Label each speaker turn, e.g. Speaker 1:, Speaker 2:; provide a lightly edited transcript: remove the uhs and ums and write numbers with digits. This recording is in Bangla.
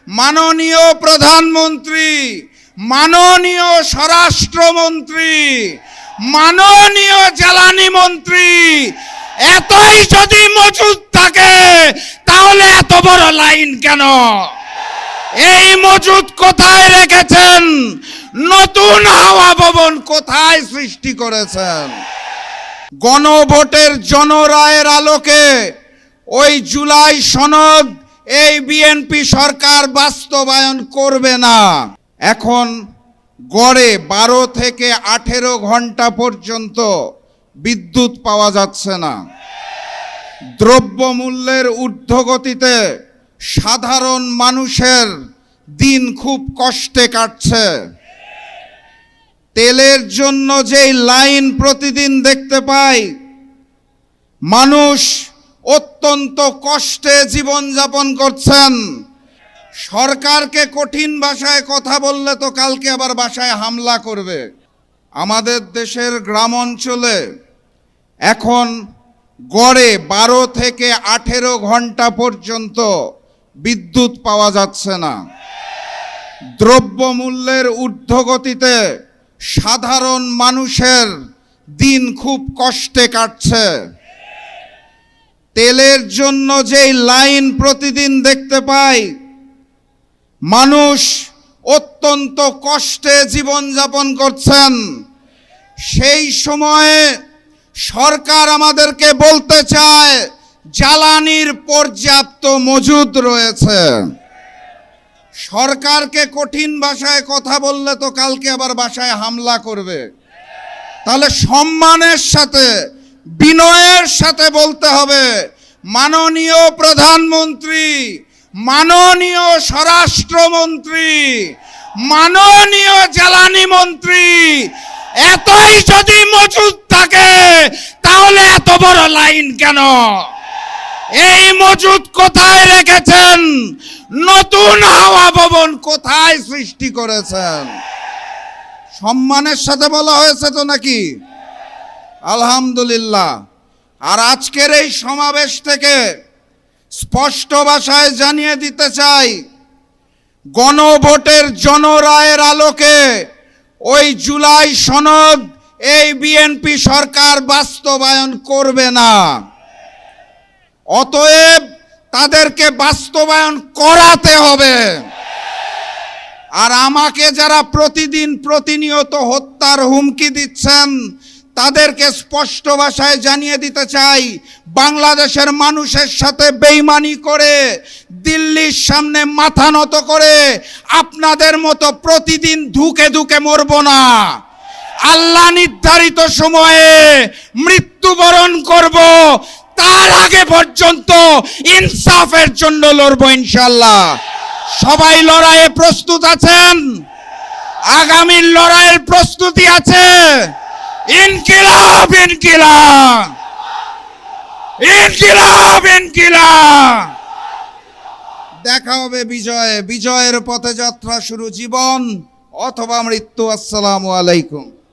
Speaker 1: মাননীয় প্রধানমন্ত্রী, মাননীয় স্বরাষ্ট্রমন্ত্রী, মাননীয় জ্বালানি মন্ত্রী এতই যদি মজুদ থাকে তাহলে এত বড় লাইন কেন? এই মজুদ কোথায় রেখেছেন? নতুন হাওয়া ভবন কোথায় সৃষ্টি করেছেন? গণভোটের জনরায়ের আলোকে ওই জুলাই সনদ এই বিএনপি সরকার বাস্তবায়ন করবে না। এখন গড়ে 12 থেকে 18 ঘন্টা পর্যন্ত বিদ্যুৎ পাওয়া যাচ্ছে না। দ্রব্যমূল্যের ঊর্ধ্বগতিতে সাধারণ মানুষের দিন খুব কষ্টে কাটছে। তেলের জন্য যেই লাইন প্রতিদিন দেখতে পাই, মানুষ অত্যন্ত কষ্টে জীবনযাপন করছেন। সরকারকে কঠিন ভাষায় কথা বললে তো কালকে আবার বাসায় হামলা করবে। আমাদের দেশের গ্রাম অঞ্চলে এখন গড়ে 12 থেকে 18 ঘন্টা পর্যন্ত বিদ্যুৎ পাওয়া যাচ্ছে না। দ্রব্যমূল্যের ঊর্ধ্বগতিতে সাধারণ মানুষের দিন খুব কষ্টে কাটছে। তেলের জন্য যেই লাইন প্রতিদিন দেখতে পাই, মানুষ অত্যন্ত কষ্টে জীবনযাপন করছেন। সেই সময়ে সরকার আমাদেরকে বলতে চায় জ্বালানির পর্যাপ্ত মজুদ রয়েছে। সরকারকে কঠিন ভাষায় কথা বললে তো কালকে আবার বাসায় হামলা করবে। তাহলে সম্মানের সাথে, বিনয়ের সাথে বলতে হবে, মাননীয় প্রধানমন্ত্রী, মাননীয় স্বরাষ্ট্রমন্ত্রী, মাননীয় জ্বালানি মন্ত্রী এতই যদি মজুদ থাকে তাহলে এত বড় লাইন কেন? এই মজুদ কোথায় রেখেছেন? নতুন হাওয়া ভবন কোথায় সৃষ্টি করেছেন? সম্মানের সাথে বলা হয়েছে তো নাকি? আলহামদুলিল্লাহ। আর আজকের এই সমাবেশ থেকে স্পষ্ট ভাষায় জানিয়ে দিতে চাই, গণভোটের জনরায়ের আলোকে ওই জুলাই সনদ এই বিএনপি সরকার বাস্তবায়ন করবে না। অতএব তাদেরকে বাস্তবায়ন করাতে হবে। আর আমাকে যারা প্রতিদিন প্রতিনিয়ত হত্যার হুমকি দিচ্ছেন তাদেরকে স্পষ্ট ভাষায় জানিয়ে দিতে চাই, বাংলাদেশের মানুষের সাথে বেইমানি করে, দিল্লির সামনে মাথা নত করে আপনাদের মতো প্রতিদিন ধুকে ধুকে মরব না। আল্লাহ নির্ধারিত সময়ে মৃত্যুবরণ করব, তার আগে পর্যন্ত ইনসাফের জন্য লড়ব ইনশাআল্লাহ। সবাই লড়াইয়ে প্রস্তুত আছেন? আগামীর লড়াইয়ের প্রস্তুতি আছে? ইনকিলাব, ইনকিলাব, ইনকিলাব, ইনকিলাব। দেখা হবে বিজয়ে। বিজয়ের পথে যাত্রা শুরু, জীবন অথবা মৃত্যু। আসসালামু আলাইকুম।